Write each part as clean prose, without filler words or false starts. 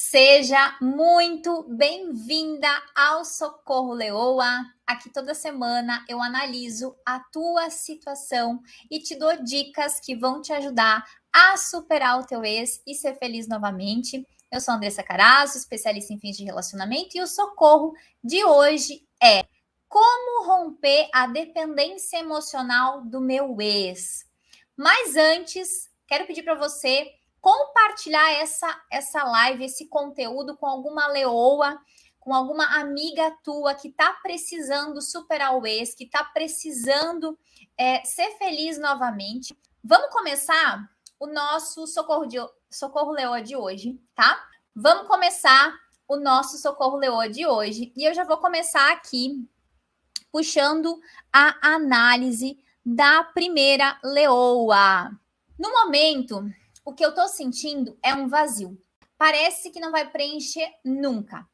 Seja muito bem-vinda ao Socorro Leoa. Aqui toda semana eu analiso a tua situação e te dou dicas que vão te ajudar a superar o teu ex e ser feliz novamente. Eu sou a Andressa Carazo, especialista em fins de relacionamento, e o socorro de hoje é como romper a dependência emocional do meu ex. Mas antes, quero pedir para você compartilhar essa live, esse conteúdo com alguma leoa, com alguma amiga tua que está precisando superar o ex, que está precisando ser feliz novamente. Vamos começar o nosso Socorro Leoa de hoje, tá? Vamos começar o nosso Socorro Leoa de hoje. E eu já vou começar aqui puxando a análise da primeira leoa. No momento, o que eu tô sentindo é um vazio. Parece que não vai preencher nunca.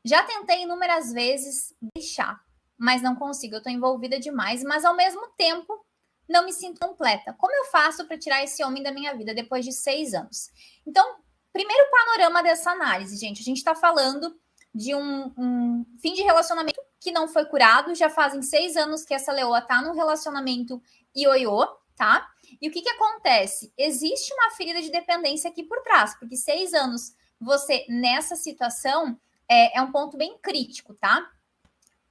Já tentei inúmeras vezes deixar, mas não consigo. Eu tô envolvida demais, mas ao mesmo tempo não me sinto completa. Como eu faço para tirar esse homem da minha vida depois de 6 anos? Então, primeiro panorama dessa análise, gente. A gente tá falando de um fim de relacionamento que não foi curado. Já fazem 6 anos que essa leoa tá num relacionamento ioiô, tá? E o que acontece? Existe uma ferida de dependência aqui por trás, porque 6 anos você nessa situação é um ponto bem crítico, tá?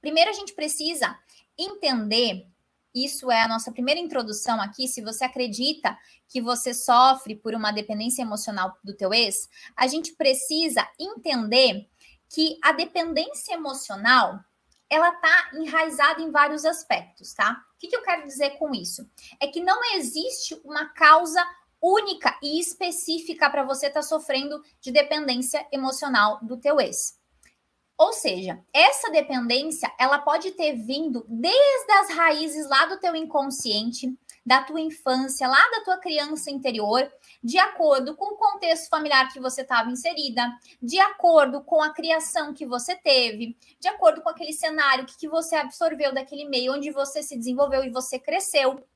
Primeiro a gente precisa entender, isso é a nossa primeira introdução aqui, se você acredita que você sofre por uma dependência emocional do teu ex, a gente precisa entender que a dependência emocional, ela tá enraizada em vários aspectos, tá? O que eu quero dizer com isso? É que não existe uma causa única e específica para você estar sofrendo de dependência emocional do teu ex. Ou seja, essa dependência, ela pode ter vindo desde as raízes lá do teu inconsciente, da tua infância, lá da tua criança interior, de acordo com o contexto familiar que você estava inserida, de acordo com a criação que você teve, de acordo com aquele cenário que você absorveu daquele meio onde você se desenvolveu e você cresceu.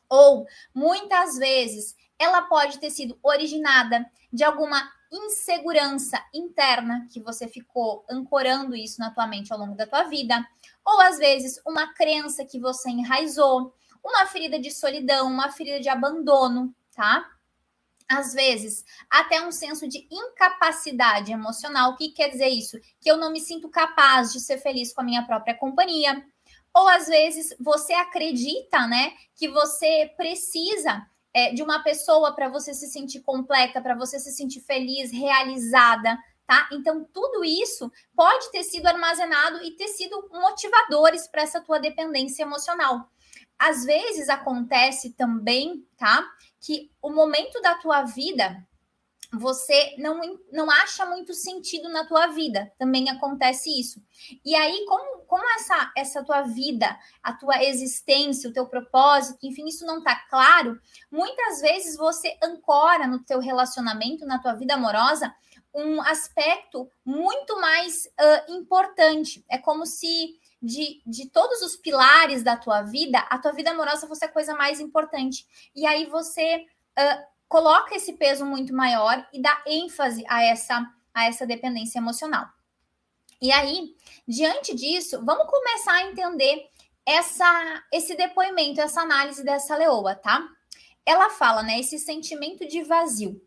Ou, muitas vezes, ela pode ter sido originada de alguma insegurança interna que você ficou ancorando isso na tua mente ao longo da tua vida, ou às vezes uma crença que você enraizou, uma ferida de solidão, uma ferida de abandono, tá? Às vezes, até um senso de incapacidade emocional. O que quer dizer isso? Que eu não me sinto capaz de ser feliz com a minha própria companhia. Ou às vezes você acredita, né, que você precisa de uma pessoa para você se sentir completa, para você se sentir feliz, realizada, tá? Então, tudo isso pode ter sido armazenado e ter sido motivadores para essa tua dependência emocional. Às vezes acontece também, tá? Que o momento da tua vida você não acha muito sentido na tua vida. Também acontece isso. E aí, como essa tua vida, a tua existência, o teu propósito, enfim, isso não tá claro, muitas vezes você ancora no teu relacionamento, na tua vida amorosa, um aspecto muito mais importante. É como se de todos os pilares da tua vida, a tua vida amorosa fosse a coisa mais importante. E aí você coloca esse peso muito maior e dá ênfase a essa dependência emocional. E aí, diante disso, vamos começar a entender esse depoimento, essa análise dessa leoa, tá? Ela fala, né, esse sentimento de vazio.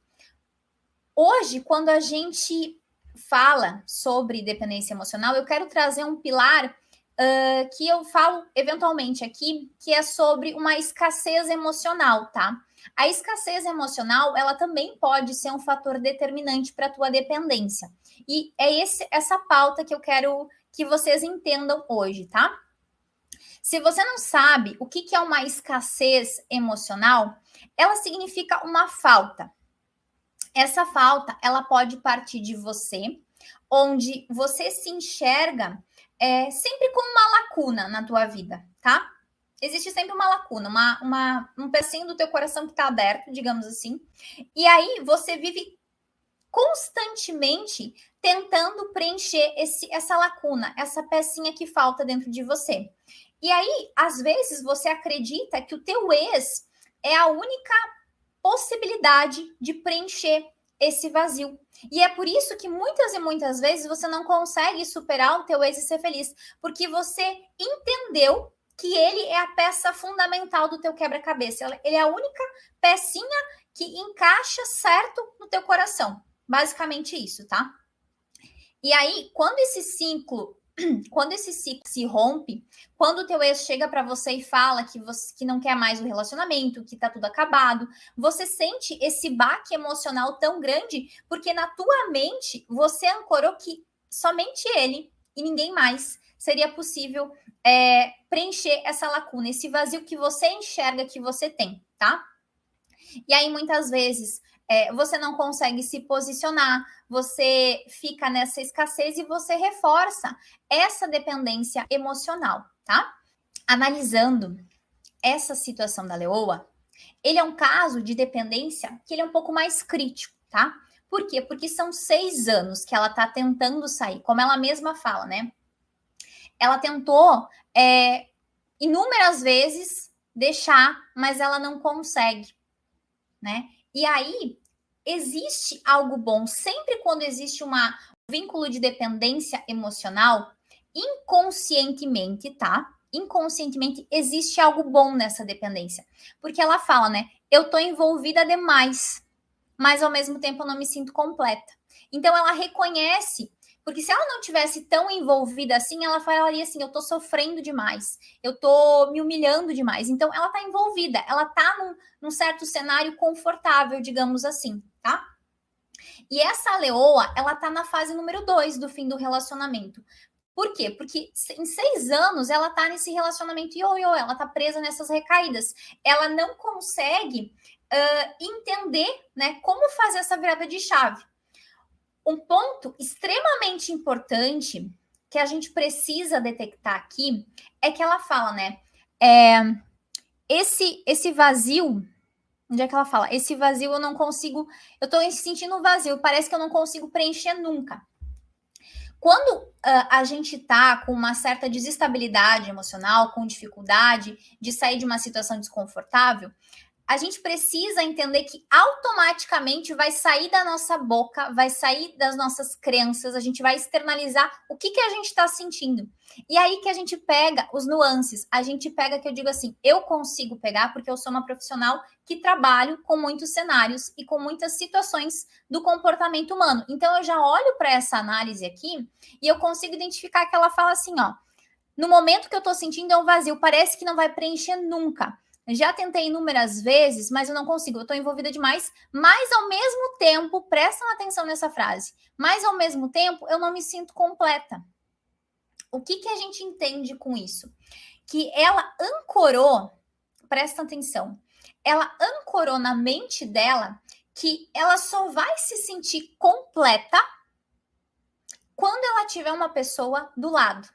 Hoje, quando a gente fala sobre dependência emocional, eu quero trazer um pilar que eu falo eventualmente aqui, que é sobre uma escassez emocional, tá? A escassez emocional, ela também pode ser um fator determinante para a tua dependência. E é essa pauta que eu quero que vocês entendam hoje, tá? Se você não sabe o que é uma escassez emocional, ela significa uma falta. Essa falta, ela pode partir de você, onde você se enxerga sempre como uma lacuna na tua vida, tá? Existe sempre uma lacuna, um pedacinho do teu coração que está aberto, digamos assim. E aí você vive constantemente tentando preencher essa lacuna, essa pecinha que falta dentro de você. E aí, às vezes, você acredita que o teu ex é a única possibilidade de preencher esse vazio. E é por isso que muitas e muitas vezes você não consegue superar o teu ex e ser feliz, porque você entendeu que ele é a peça fundamental do teu quebra-cabeça. Ele é a única pecinha que encaixa certo no teu coração. Basicamente isso, tá? E aí, quando esse ciclo se rompe, quando o teu ex chega para você e fala que não quer mais o relacionamento, que tá tudo acabado, você sente esse baque emocional tão grande, porque na tua mente você ancorou que somente ele e ninguém mais seria possível preencher essa lacuna, esse vazio que você enxerga que você tem, tá? E aí, muitas vezes, você não consegue se posicionar, você fica nessa escassez e você reforça essa dependência emocional, tá? Analisando essa situação da Leoa, ele é um caso de dependência que ele é um pouco mais crítico, tá? Por quê? Porque são 6 anos que ela tá tentando sair, como ela mesma fala, né? Ela tentou inúmeras vezes deixar, mas ela não consegue, né? E aí existe algo bom sempre quando existe um vínculo de dependência emocional, inconscientemente, tá? Inconscientemente existe algo bom nessa dependência, porque ela fala, né? Eu tô envolvida demais, mas ao mesmo tempo eu não me sinto completa. Então ela reconhece, porque se ela não tivesse tão envolvida assim, ela falaria assim: eu tô sofrendo demais, eu tô me humilhando demais. Então ela tá envolvida, ela tá num certo cenário confortável, digamos assim, tá? E essa leoa, ela tá na fase número 2 do fim do relacionamento. Por quê? Porque em 6 anos ela tá nesse relacionamento ioiô, ela tá presa nessas recaídas. Ela não consegue entender, né, como fazer essa virada de chave. Um ponto extremamente importante que a gente precisa detectar aqui é que ela fala, né? Esse vazio, onde é que ela fala? Esse vazio eu não consigo, eu tô sentindo um vazio, parece que eu não consigo preencher nunca. Quando a gente tá com uma certa desestabilidade emocional, com dificuldade de sair de uma situação desconfortável, a gente precisa entender que automaticamente vai sair da nossa boca, vai sair das nossas crenças, a gente vai externalizar o que a gente está sentindo. E aí que a gente pega os nuances, a gente pega que eu digo assim, eu consigo pegar porque eu sou uma profissional que trabalho com muitos cenários e com muitas situações do comportamento humano. Então eu já olho para essa análise aqui e eu consigo identificar que ela fala assim, ó, no momento que eu tô sentindo é um vazio, parece que não vai preencher nunca. Já tentei inúmeras vezes, mas eu não consigo. Eu tô envolvida demais, mas ao mesmo tempo, prestam atenção nessa frase, mas ao mesmo tempo eu não me sinto completa. O que a gente entende com isso? Que ela ancorou, presta atenção, ela ancorou na mente dela que ela só vai se sentir completa quando ela tiver uma pessoa do lado.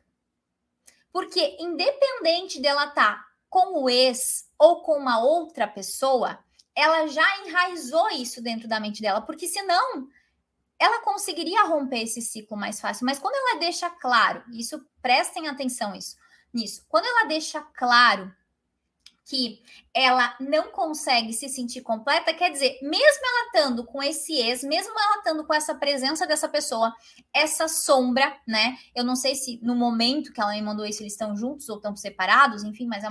Porque independente dela estar com o ex ou com uma outra pessoa, ela já enraizou isso dentro da mente dela, porque senão ela conseguiria romper esse ciclo mais fácil. Mas quando ela deixa claro, isso prestem atenção nisso, quando ela deixa claro que ela não consegue se sentir completa, quer dizer, mesmo ela estando com esse ex, mesmo ela estando com essa presença dessa pessoa, essa sombra, né? Eu não sei se no momento que ela me mandou isso eles estão juntos ou estão separados, enfim, mas é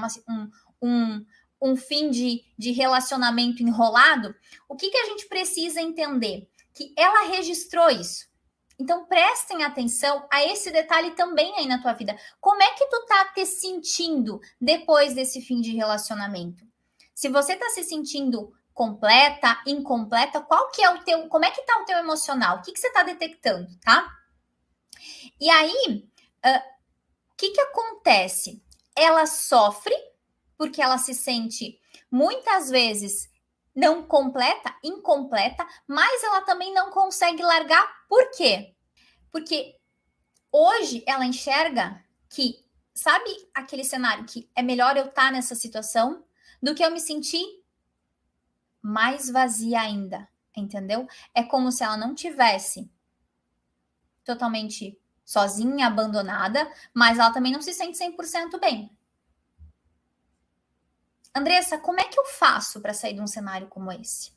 um fim de relacionamento enrolado. O que a gente precisa entender? Que ela registrou isso. Então, prestem atenção a esse detalhe também aí na tua vida. Como é que tu tá te sentindo depois desse fim de relacionamento? Se você tá se sentindo completa, incompleta, como é que tá o teu emocional? O que você tá detectando, tá? E aí, o que acontece? Ela sofre porque ela se sente muitas vezes não completa, incompleta, mas ela também não consegue largar. Por quê? Porque hoje ela enxerga que, sabe aquele cenário que é melhor eu estar nessa situação do que eu me sentir mais vazia ainda, entendeu? É como se ela não tivesse totalmente sozinha, abandonada, mas ela também não se sente 100% bem. Andressa, como é que eu faço para sair de um cenário como esse?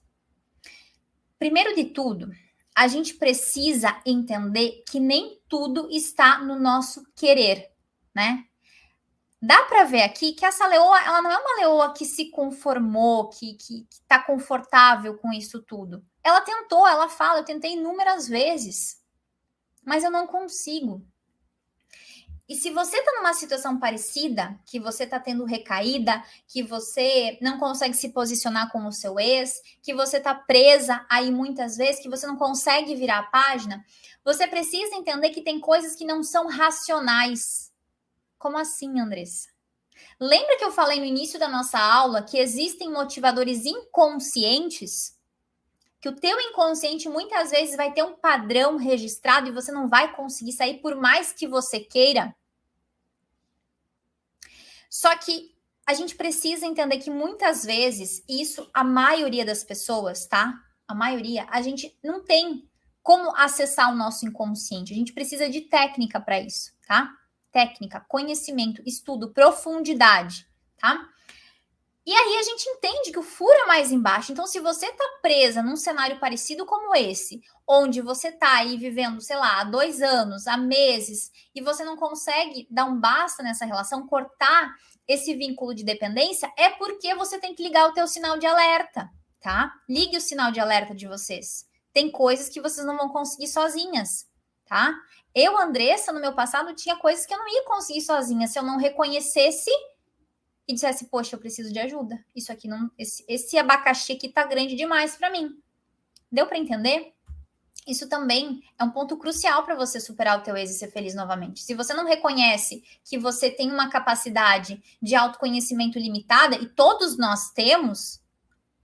Primeiro de tudo, a gente precisa entender que nem tudo está no nosso querer, né? Dá para ver aqui que essa leoa, ela não é uma leoa que se conformou, que tá confortável com isso tudo. Ela tentou, ela fala, eu tentei inúmeras vezes, mas eu não consigo. E se você está numa situação parecida, que você está tendo recaída, que você não consegue se posicionar com o seu ex, que você está presa aí muitas vezes, que você não consegue virar a página, você precisa entender que tem coisas que não são racionais. Como assim, Andressa? Lembra que eu falei no início da nossa aula que existem motivadores inconscientes? Que o teu inconsciente muitas vezes vai ter um padrão registrado e você não vai conseguir sair por mais que você queira? Só que a gente precisa entender que muitas vezes, isso a maioria das pessoas, tá? A maioria, a gente não tem como acessar o nosso inconsciente. A gente precisa de técnica para isso, tá? Técnica, conhecimento, estudo, profundidade, tá? E aí a gente entende que o furo é mais embaixo. Então, se você tá presa num cenário parecido como esse, onde você tá aí vivendo, sei lá, há 2 anos, há meses, e você não consegue dar um basta nessa relação, cortar esse vínculo de dependência, é porque você tem que ligar o teu sinal de alerta, tá? Ligue o sinal de alerta de vocês. Tem coisas que vocês não vão conseguir sozinhas, tá? Eu, Andressa, no meu passado, tinha coisas que eu não ia conseguir sozinha se eu não reconhecesse e dissesse, poxa, eu preciso de ajuda. Isso aqui não, esse abacaxi aqui tá grande demais para mim. Deu para entender? Isso também é um ponto crucial para você superar o teu ex e ser feliz novamente. Se você não reconhece que você tem uma capacidade de autoconhecimento limitada, e todos nós temos,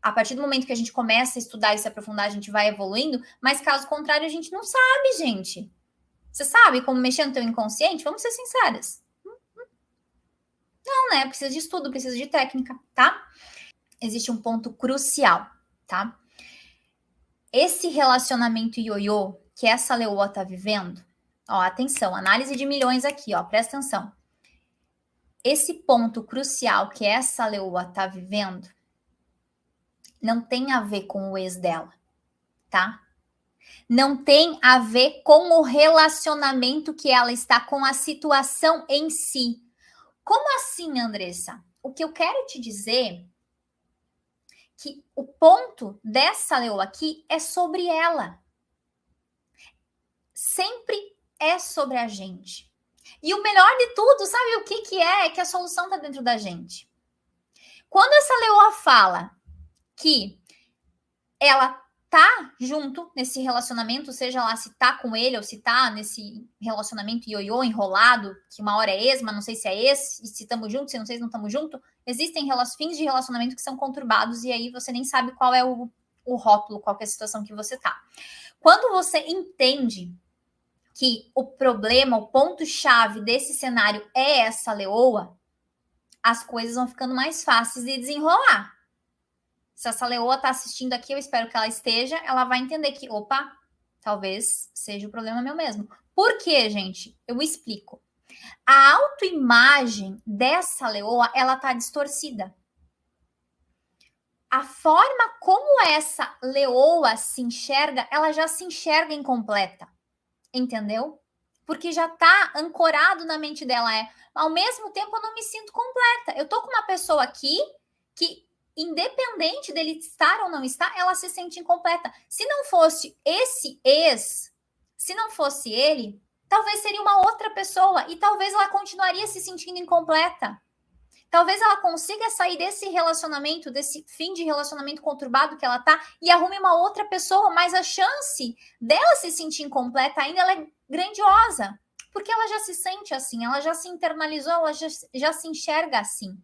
a partir do momento que a gente começa a estudar e se aprofundar, a gente vai evoluindo, mas caso contrário, a gente não sabe, gente. Você sabe como mexer no teu inconsciente? Vamos ser sinceras. Não, né? Precisa de estudo, precisa de técnica, tá? Existe um ponto crucial, tá? Esse relacionamento ioiô que essa leoa tá vivendo, ó, atenção, análise de milhões aqui, ó, presta atenção. Esse ponto crucial que essa leoa tá vivendo não tem a ver com o ex dela, tá? Não tem a ver com o relacionamento que ela está, com a situação em si. Como assim, Andressa? O que eu quero te dizer que o ponto dessa leoa aqui é sobre ela. Sempre é sobre a gente. E o melhor de tudo, sabe o que é? É que a solução está dentro da gente. Quando essa leoa fala que ela tá junto nesse relacionamento, seja lá se tá com ele ou se tá nesse relacionamento ioiô, enrolado, que uma hora é ex, mas não sei se é ex, e se estamos juntos, se não sei se não estamos juntos, existem fins de relacionamento que são conturbados e aí você nem sabe qual é o rótulo, qual é a situação que você tá. Quando você entende que o problema, o ponto-chave desse cenário é essa leoa, as coisas vão ficando mais fáceis de desenrolar. Se essa leoa tá assistindo aqui, eu espero que ela esteja, ela vai entender que, opa, talvez seja o problema meu mesmo. Por quê, gente? Eu explico. A autoimagem dessa leoa, ela tá distorcida. A forma como essa leoa se enxerga, ela já se enxerga incompleta. Entendeu? Porque já tá ancorado na mente dela. Ao mesmo tempo, eu não me sinto completa. Eu tô com uma pessoa aqui que, independente dele estar ou não estar, ela se sente incompleta. Se não fosse esse ex, se não fosse ele, talvez seria uma outra pessoa e talvez ela continuaria se sentindo incompleta. Talvez ela consiga sair desse relacionamento, desse fim de relacionamento conturbado que ela tá e arrume uma outra pessoa, mas a chance dela se sentir incompleta ainda ela é grandiosa, porque ela já se sente assim, ela já se internalizou, ela já se enxerga assim.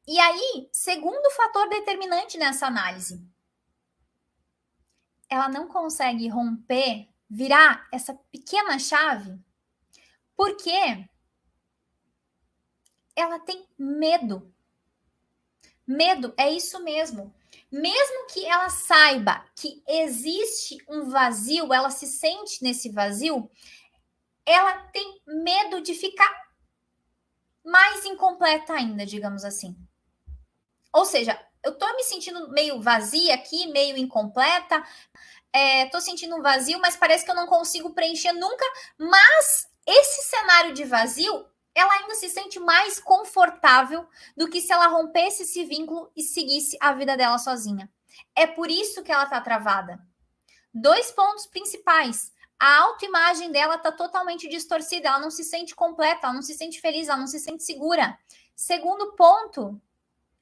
E aí, segundo fator determinante nessa análise, ela não consegue romper, virar essa pequena chave, porque ela tem medo. Medo é isso mesmo. Mesmo que ela saiba que existe um vazio, ela se sente nesse vazio, ela tem medo de ficar mais incompleta ainda, digamos assim. Ou seja, eu tô me sentindo meio vazia aqui, meio incompleta, tô sentindo um vazio, mas parece que eu não consigo preencher nunca. Mas esse cenário de vazio, ela ainda se sente mais confortável do que se ela rompesse esse vínculo e seguisse a vida dela sozinha. É por isso que ela tá travada. 2 pontos principais. A autoimagem dela está totalmente distorcida, ela não se sente completa, ela não se sente feliz, ela não se sente segura. Segundo ponto,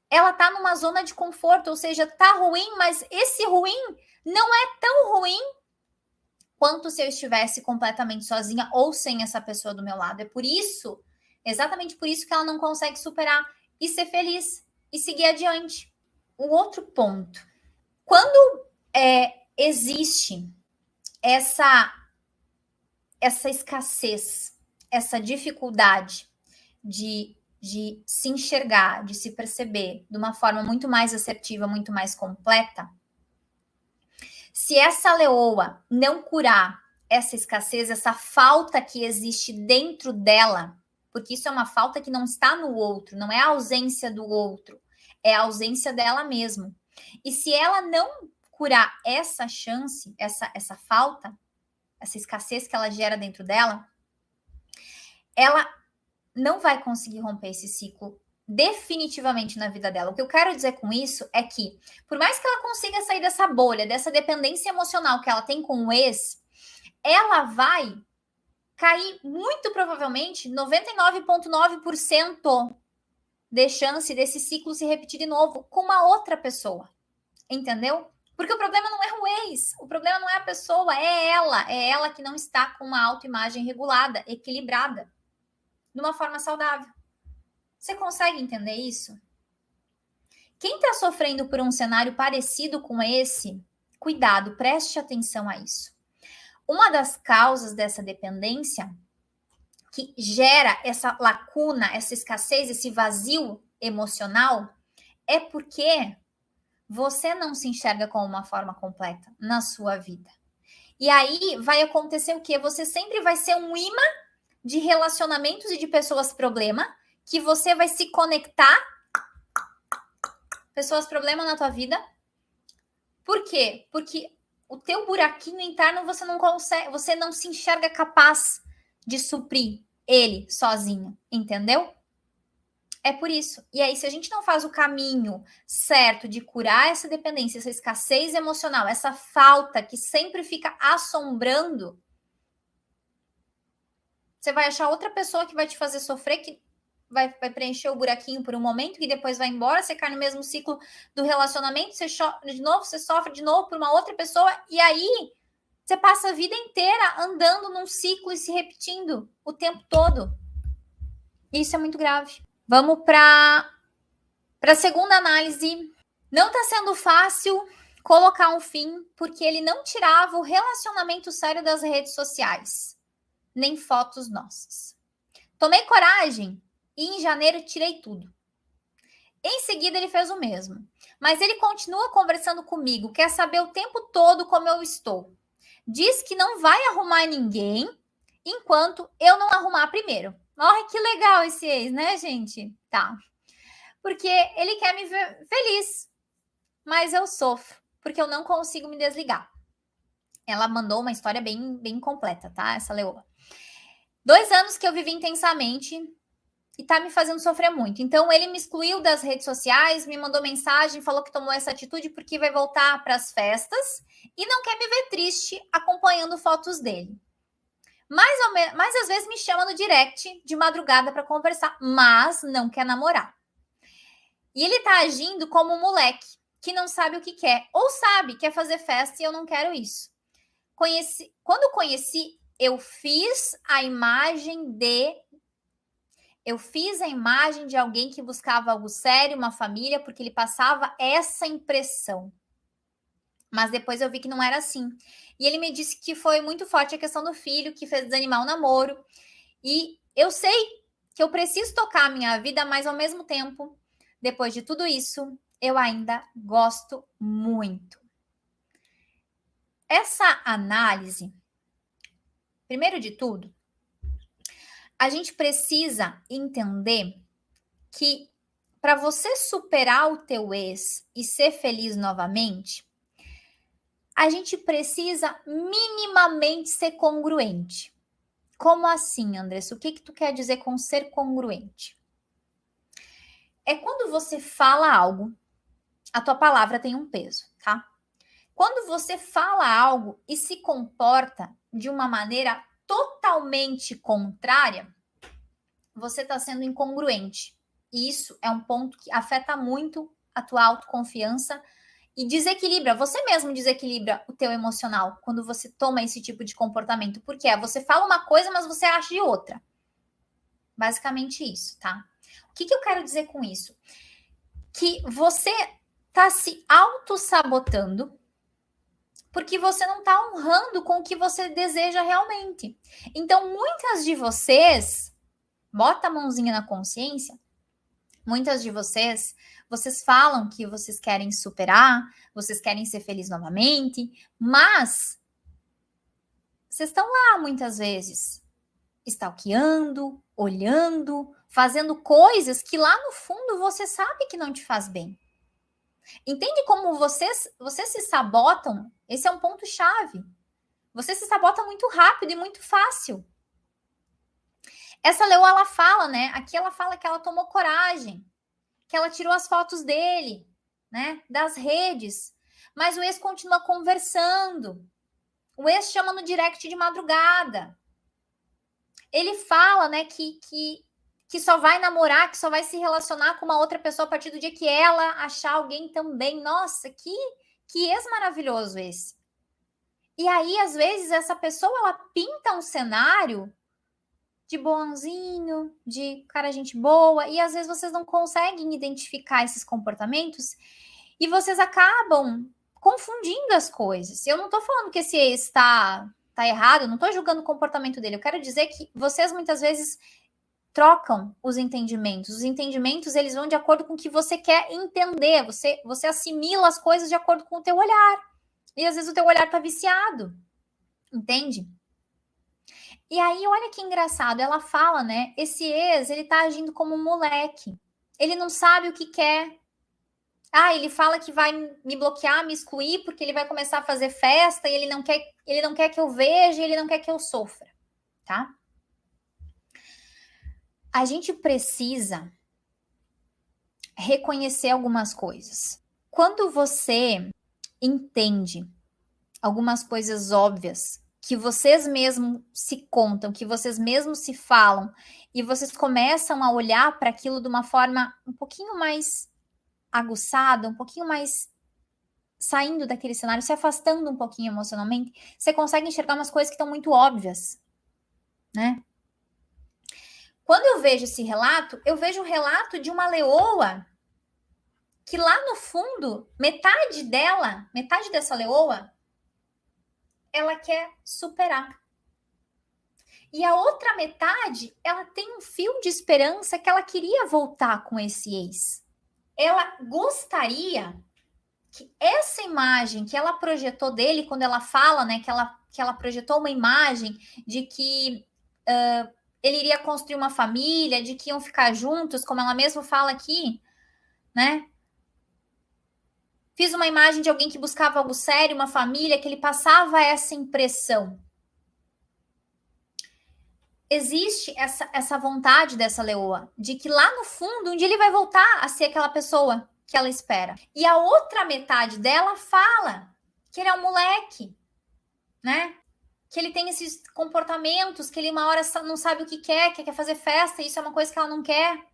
ela está numa zona de conforto, ou seja, tá ruim, mas esse ruim não é tão ruim quanto se eu estivesse completamente sozinha ou sem essa pessoa do meu lado. É por isso, exatamente por isso que ela não consegue superar e ser feliz e seguir adiante. O outro ponto, quando existe essa escassez, essa dificuldade de se enxergar, de se perceber de uma forma muito mais assertiva, muito mais completa, se essa leoa não curar essa escassez, essa falta que existe dentro dela, porque isso é uma falta que não está no outro, não é a ausência do outro, é a ausência dela mesma. E se ela não curar essa chance, essa falta, essa escassez que ela gera dentro dela, ela não vai conseguir romper esse ciclo definitivamente na vida dela. O que eu quero dizer com isso é que, por mais que ela consiga sair dessa bolha, dessa dependência emocional que ela tem com o ex, ela vai cair muito provavelmente 99,9% de chance desse ciclo se repetir de novo com uma outra pessoa. Entendeu? Porque o problema não é o ex, o problema não é a pessoa, é ela que não está com uma autoimagem regulada, equilibrada, de uma forma saudável. Você consegue entender isso? Quem está sofrendo por um cenário parecido com esse, cuidado, preste atenção a isso. Uma das causas dessa dependência que gera essa lacuna, essa escassez, esse vazio emocional, é porque você não se enxerga como uma forma completa na sua vida. E aí vai acontecer o quê? Você sempre vai ser um imã de relacionamentos e de pessoas problema, que você vai se conectar, pessoas problema na tua vida. Por quê? Porque o teu buraquinho interno você não consegue, você não se enxerga capaz de suprir ele sozinho, entendeu? É por isso. E aí, se a gente não faz o caminho certo de curar essa dependência, essa escassez emocional, essa falta que sempre fica assombrando, você vai achar outra pessoa que vai te fazer sofrer, que vai preencher o buraquinho por um momento, que depois vai embora, você cai no mesmo ciclo do relacionamento, você de novo, você sofre de novo por uma outra pessoa, e aí você passa a vida inteira andando num ciclo e se repetindo o tempo todo. Isso é muito grave. Vamos para a segunda análise. Não está sendo fácil colocar um fim, porque ele não tirava o relacionamento sério das redes sociais, nem fotos nossas. Tomei coragem e em janeiro tirei tudo. Em seguida ele fez o mesmo, mas ele continua conversando comigo, quer saber o tempo todo como eu estou. Diz que não vai arrumar ninguém enquanto eu não arrumar primeiro. Olha que legal esse ex, né, gente? Tá. Porque ele quer me ver feliz, mas eu sofro, porque eu não consigo me desligar. Ela mandou uma história bem completa, tá? Essa leoa. 2 anos que eu vivi intensamente e tá me fazendo sofrer muito. Então, ele me excluiu das redes sociais, me mandou mensagem, falou que tomou essa atitude porque vai voltar para as festas e não quer me ver triste acompanhando fotos dele. Mas às vezes me chama no direct de madrugada para conversar, mas não quer namorar. E ele tá agindo como um moleque que não sabe o que quer, ou sabe, quer fazer festa e eu não quero isso. Quando conheci, eu fiz a imagem de alguém que buscava algo sério, uma família, porque ele passava essa impressão. Mas depois eu vi que não era assim. E ele me disse que foi muito forte a questão do filho, que fez desanimar o namoro. E eu sei que eu preciso tocar a minha vida, mas ao mesmo tempo, depois de tudo isso, eu ainda gosto muito. Essa análise, primeiro de tudo, a gente precisa entender que para você superar o teu ex e ser feliz novamente, a gente precisa minimamente ser congruente. Como assim, Andressa? O que tu quer dizer com ser congruente? É quando você fala algo, a tua palavra tem um peso, tá? Quando você fala algo e se comporta de uma maneira totalmente contrária, você está sendo incongruente. E isso é um ponto que afeta muito a tua autoconfiança e desequilibra, você mesmo desequilibra o teu emocional quando você toma esse tipo de comportamento. Porque você fala uma coisa, mas você acha de outra. Basicamente isso, tá? O que eu quero dizer com isso? Que você tá se auto-sabotando porque você não tá honrando com o que você deseja realmente. Então, muitas de vocês, bota a mãozinha na consciência, muitas de vocês falam que vocês querem superar, vocês querem ser felizes novamente, mas vocês estão lá muitas vezes, stalkeando, olhando, fazendo coisas que lá no fundo você sabe que não te faz bem. Entende como vocês se sabotam? Esse é um ponto chave. Você se sabota muito rápido e muito fácil. Essa leoa, ela fala, né? Aqui ela fala que ela tomou coragem, que ela tirou as fotos dele, né? Das redes. Mas o ex continua conversando. O ex chama no direct de madrugada. Ele fala, né, que só vai namorar, que só vai se relacionar com uma outra pessoa a partir do dia que ela achar alguém também. Nossa, que ex maravilhoso esse. E aí, às vezes, essa pessoa, ela pinta um cenário de bonzinho, de cara gente boa, e às vezes vocês não conseguem identificar esses comportamentos e vocês acabam confundindo as coisas. Eu não tô falando que esse ex tá errado, eu não tô julgando o comportamento dele, eu quero dizer que vocês muitas vezes trocam os entendimentos. Os entendimentos, eles vão de acordo com o que você quer entender, você assimila as coisas de acordo com o teu olhar. E às vezes o teu olhar tá viciado, entende? E aí, olha que engraçado, ela fala, né? Esse ex, ele tá agindo como um moleque. Ele não sabe o que quer. Ah, ele fala que vai me bloquear, me excluir, porque ele vai começar a fazer festa e ele não quer que eu veja, ele não quer que eu sofra, tá? A gente precisa reconhecer algumas coisas. Quando você entende algumas coisas óbvias que vocês mesmos se contam, que vocês mesmos se falam, e vocês começam a olhar para aquilo de uma forma um pouquinho mais aguçada, um pouquinho mais saindo daquele cenário, se afastando um pouquinho emocionalmente, você consegue enxergar umas coisas que estão muito óbvias, né? Quando eu vejo esse relato, eu vejo o relato de uma leoa que lá no fundo, metade dessa leoa, ela quer superar. E a outra metade, ela tem um fio de esperança que ela queria voltar com esse ex. Ela gostaria que essa imagem que ela projetou dele, quando ela fala, né, que ela projetou uma imagem de que ele iria construir uma família, de que iam ficar juntos, como ela mesma fala aqui, né? Fiz uma imagem de alguém que buscava algo sério, uma família, que ele passava essa impressão. Existe essa vontade dessa leoa, de que lá no fundo, um dia ele vai voltar a ser aquela pessoa que ela espera. E a outra metade dela fala que ele é um moleque, né? Que ele tem esses comportamentos, que ele uma hora não sabe o que quer fazer festa, e isso é uma coisa que ela não quer.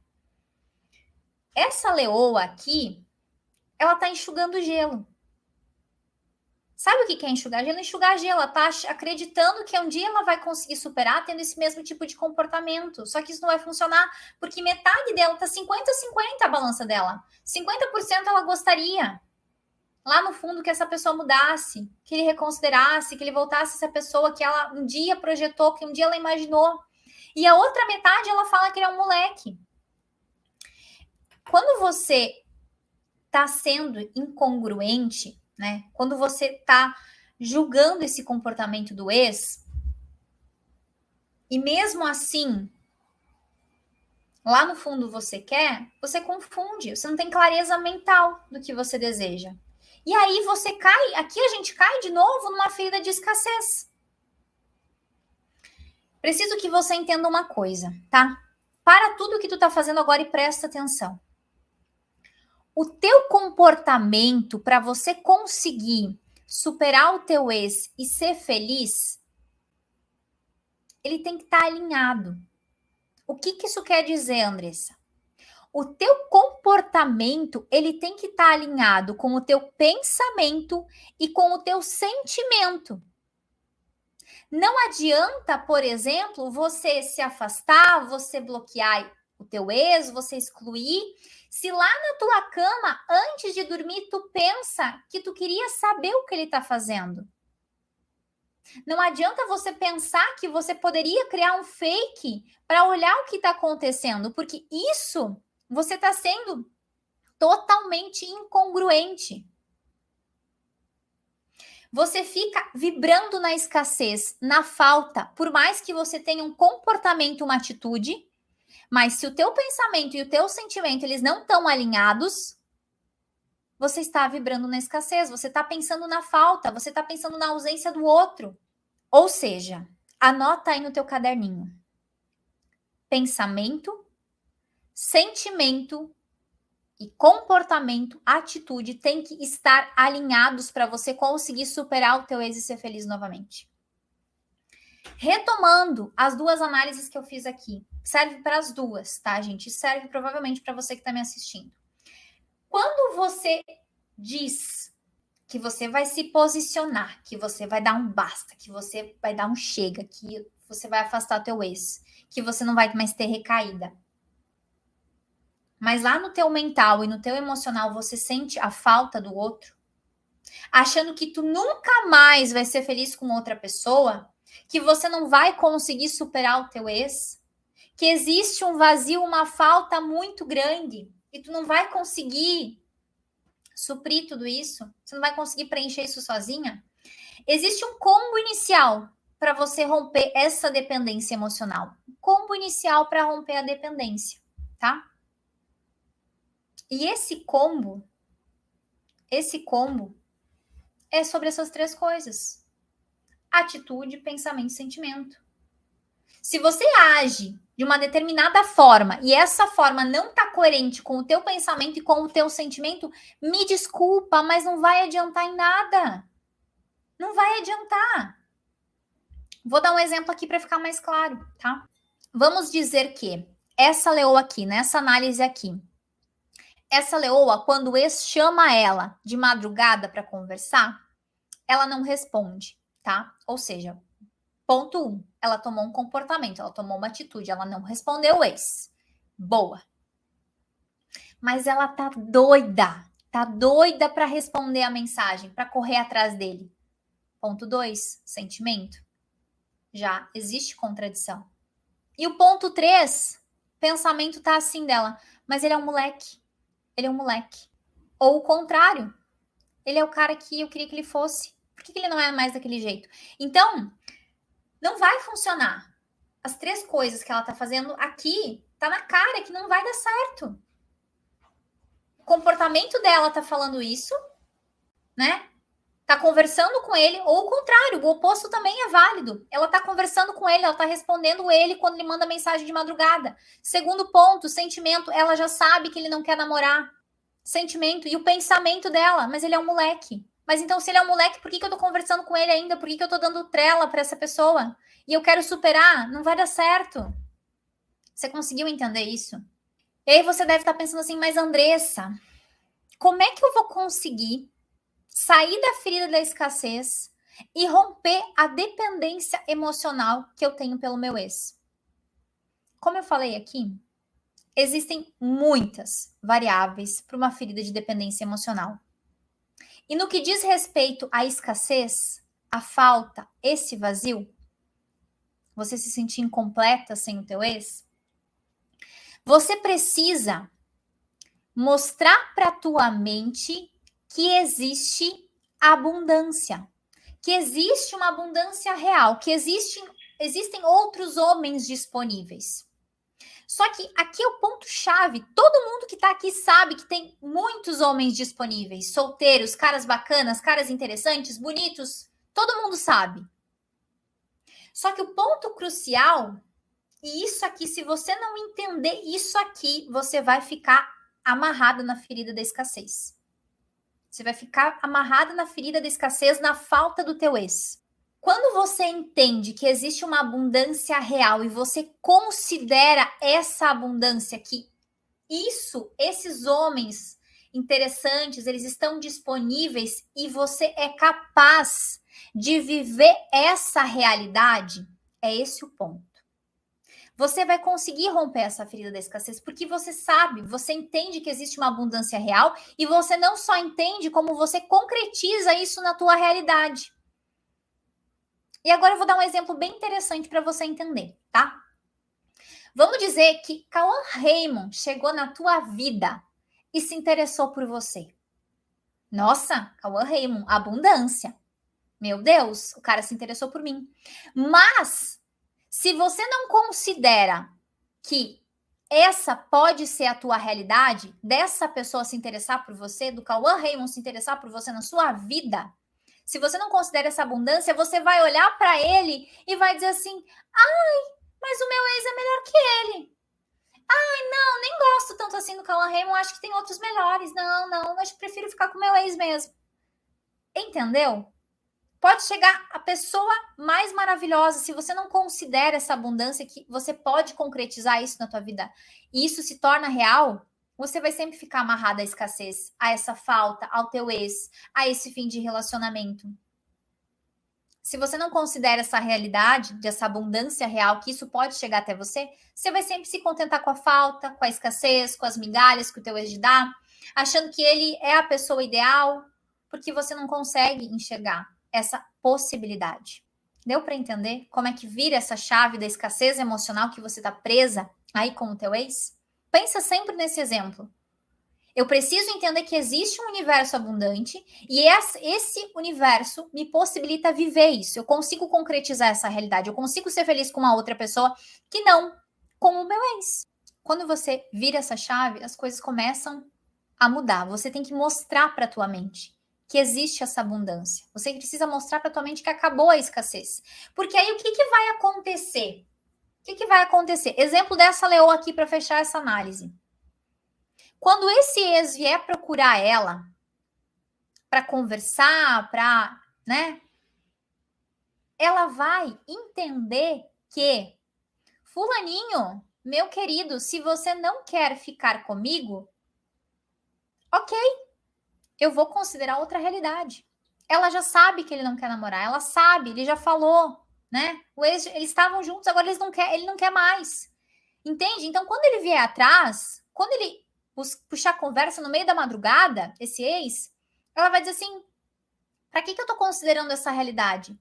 Essa leoa aqui, ela tá enxugando gelo. Sabe o que é enxugar gelo? Enxugar gelo. Ela tá acreditando que um dia ela vai conseguir superar tendo esse mesmo tipo de comportamento. Só que isso não vai funcionar, porque metade dela tá 50-50 a balança dela. 50% ela gostaria, lá no fundo, que essa pessoa mudasse, que ele reconsiderasse, que ele voltasse a ser a pessoa que ela um dia projetou, que um dia ela imaginou. E a outra metade, ela fala que ele é um moleque. Quando você tá sendo incongruente, né? Quando você tá julgando esse comportamento do ex, e mesmo assim lá no fundo você quer, você confunde, você não tem clareza mental do que você deseja. E aí você cai, aqui a gente cai de novo numa ferida de escassez. Preciso que você entenda uma coisa, tá? Para tudo que tu tá fazendo agora e presta atenção. O teu comportamento para você conseguir superar o teu ex e ser feliz, ele tem que estar alinhado. O que isso quer dizer, Andressa? O teu comportamento, ele tem que estar alinhado com o teu pensamento e com o teu sentimento. Não adianta, por exemplo, você se afastar, você bloquear o teu ex, você excluir, se lá na tua cama, antes de dormir, tu pensa que tu queria saber o que ele está fazendo. Não adianta você pensar que você poderia criar um fake para olhar o que está acontecendo, porque isso você está sendo totalmente incongruente. Você fica vibrando na escassez, na falta, por mais que você tenha um comportamento, uma atitude, mas se o teu pensamento e o teu sentimento eles não estão alinhados, você está vibrando na escassez, você está pensando na falta, você está pensando na ausência do outro. Ou seja, anota aí no teu caderninho. Pensamento, sentimento e comportamento, atitude tem que estar alinhados para você conseguir superar o teu ex e ser feliz novamente. Retomando as duas análises que eu fiz aqui, serve para as duas, tá, gente? Serve provavelmente para você que está me assistindo. Quando você diz que você vai se posicionar, que você vai dar um basta, que você vai dar um chega, que você vai afastar o teu ex, que você não vai mais ter recaída. Mas lá no teu mental e no teu emocional você sente a falta do outro, achando que tu nunca mais vai ser feliz com outra pessoa, que você não vai conseguir superar o teu ex, que existe um vazio, uma falta muito grande e tu não vai conseguir suprir tudo isso, você não vai conseguir preencher isso sozinha. Existe um combo inicial para você romper essa dependência emocional. Um combo inicial para romper a dependência, tá? E esse combo é sobre essas três coisas: atitude, pensamento e sentimento. Se você age de uma determinada forma e essa forma não está coerente com o teu pensamento e com o teu sentimento, me desculpa, mas não vai adiantar em nada. Não vai adiantar. Vou dar um exemplo aqui para ficar mais claro, tá? Vamos dizer que essa leoa aqui, nessa análise aqui, essa leoa, quando o ex chama ela de madrugada para conversar, ela não responde, tá? Ou seja, ponto 1, ela tomou um comportamento, ela tomou uma atitude, ela não respondeu o ex. Boa. Mas ela tá doida para responder a mensagem, para correr atrás dele. Ponto 2, sentimento. Já existe contradição. E o ponto 3, pensamento tá assim dela, mas ele é um moleque. Ele é um moleque. Ou o contrário, ele é o cara que eu queria que ele fosse. Por que ele não é mais daquele jeito? Então, não vai funcionar. As três coisas que ela tá fazendo aqui, tá na cara que não vai dar certo. O comportamento dela tá falando isso, né? Tá conversando com ele, ou o contrário, o oposto também é válido. Ela tá conversando com ele, ela tá respondendo ele quando ele manda mensagem de madrugada. Segundo ponto, sentimento, ela já sabe que ele não quer namorar. Sentimento e o pensamento dela, mas ele é um moleque. Mas então, se ele é um moleque, por que eu tô conversando com ele ainda? Por que eu tô dando trela para essa pessoa? E eu quero superar? Não vai dar certo. Você conseguiu entender isso? E aí você deve estar pensando assim, mas Andressa, como é que eu vou conseguir sair da ferida da escassez e romper a dependência emocional que eu tenho pelo meu ex? Como eu falei aqui, existem muitas variáveis para uma ferida de dependência emocional. E no que diz respeito à escassez, à falta, esse vazio, você se sentir incompleta sem o teu ex, você precisa mostrar para a tua mente que existe abundância, que existe uma abundância real, que existem outros homens disponíveis. Só que aqui é o ponto-chave. Todo mundo que tá aqui sabe que tem muitos homens disponíveis, solteiros, caras bacanas, caras interessantes, bonitos. Todo mundo sabe. Só que o ponto crucial, e isso aqui, se você não entender isso aqui, você vai ficar amarrada na ferida da escassez. Você vai ficar amarrada na ferida da escassez, na falta do teu ex. Quando você entende que existe uma abundância real e você considera essa abundância que esses homens interessantes, eles estão disponíveis e você é capaz de viver essa realidade, é esse o ponto. Você vai conseguir romper essa ferida da escassez, porque você sabe, você entende que existe uma abundância real e você não só entende, como você concretiza isso na tua realidade. E agora eu vou dar um exemplo bem interessante para você entender, tá? Vamos dizer que Cauã Raymond chegou na tua vida e se interessou por você. Nossa, Cauã Raymond, abundância. Meu Deus, o cara se interessou por mim. Mas, se você não considera que essa pode ser a tua realidade, dessa pessoa se interessar por você, do Cauã Raymond se interessar por você na sua vida, se você não considera essa abundância, você vai olhar para ele e vai dizer assim: ai, mas o meu ex é melhor que ele. Ai, não, nem gosto tanto assim do Cauã Raymond, acho que tem outros melhores. Não, acho que prefiro ficar com o meu ex mesmo. Entendeu? Pode chegar a pessoa mais maravilhosa, se você não considera essa abundância que você pode concretizar isso na tua vida e isso se torna real, você vai sempre ficar amarrado à escassez, a essa falta, ao teu ex, a esse fim de relacionamento. Se você não considera essa realidade, dessa abundância real, que isso pode chegar até você, você vai sempre se contentar com a falta, com a escassez, com as migalhas que o teu ex te dá, achando que ele é a pessoa ideal, porque você não consegue enxergar essa possibilidade. Deu para entender como é que vira essa chave da escassez emocional que você está presa aí com o teu ex? Pensa sempre nesse exemplo. Eu preciso entender que existe um universo abundante e esse universo me possibilita viver isso. Eu consigo concretizar essa realidade. Eu consigo ser feliz com uma outra pessoa que não com o meu ex. Quando você vira essa chave, as coisas começam a mudar. Você tem que mostrar para a tua mente que existe essa abundância. Você precisa mostrar para a tua mente que acabou a escassez. Porque aí o que vai acontecer? O que vai acontecer? Exemplo dessa leoa aqui para fechar essa análise. Quando esse ex vier procurar ela para conversar, né? Ela vai entender que fulaninho, meu querido, se você não quer ficar comigo, ok, eu vou considerar outra realidade. Ela já sabe que ele não quer namorar, ela sabe, ele já falou, né? Eles estavam juntos, agora ele não quer mais. Entende? Então, quando ele vier atrás, quando ele puxar conversa no meio da madrugada, esse ex, ela vai dizer assim: para que eu tô considerando essa realidade?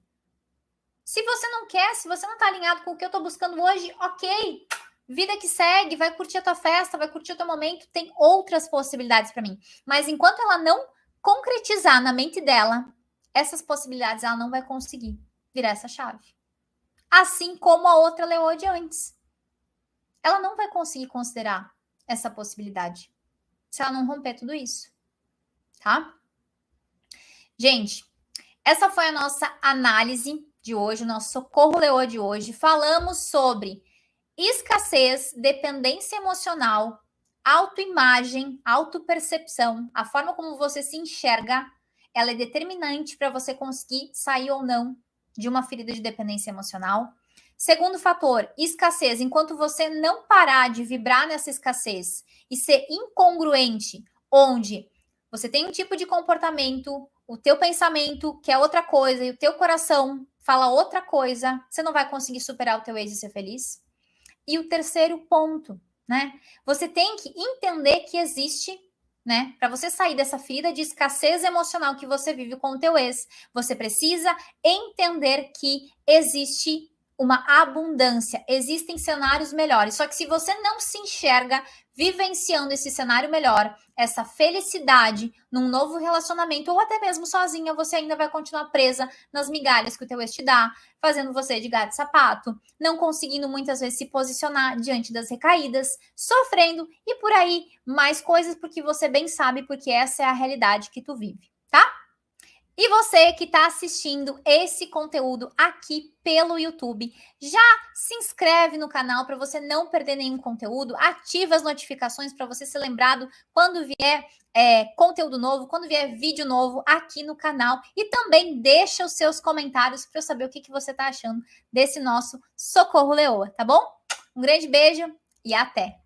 Se você não quer, se você não tá alinhado com o que eu tô buscando hoje, ok. Vida que segue, vai curtir a tua festa, vai curtir o teu momento, tem outras possibilidades para mim. Mas enquanto ela não concretizar na mente dela essas possibilidades, ela não vai conseguir virar essa chave. Assim como a outra leoa de antes. Ela não vai conseguir considerar essa possibilidade se ela não romper tudo isso, tá? Gente, essa foi a nossa análise de hoje, o nosso Socorro Leoa de hoje. Falamos sobre escassez, dependência emocional, autoimagem, autopercepção, a forma como você se enxerga, ela é determinante para você conseguir sair ou não de uma ferida de dependência emocional. Segundo fator, escassez. Enquanto você não parar de vibrar nessa escassez e ser incongruente, onde você tem um tipo de comportamento, o teu pensamento quer outra coisa e o teu coração fala outra coisa, você não vai conseguir superar o teu ex e ser feliz. E o terceiro ponto, né? Você tem que entender que existe, né? Para você sair dessa ferida de escassez emocional que você vive com o teu ex, você precisa entender que existe uma abundância, existem cenários melhores. Só que se você não se enxerga vivenciando esse cenário melhor, essa felicidade num novo relacionamento, ou até mesmo sozinha, você ainda vai continuar presa nas migalhas que o teu ex te dá, fazendo você de gato e sapato, não conseguindo muitas vezes se posicionar diante das recaídas, sofrendo e por aí mais coisas, porque você bem sabe, porque essa é a realidade que tu vive, tá? E você que está assistindo esse conteúdo aqui pelo YouTube, já se inscreve no canal para você não perder nenhum conteúdo, ativa as notificações para você ser lembrado quando vier conteúdo novo, quando vier vídeo novo aqui no canal. E também deixa os seus comentários para eu saber o que você está achando desse nosso Socorro Leoa, tá bom? Um grande beijo e até!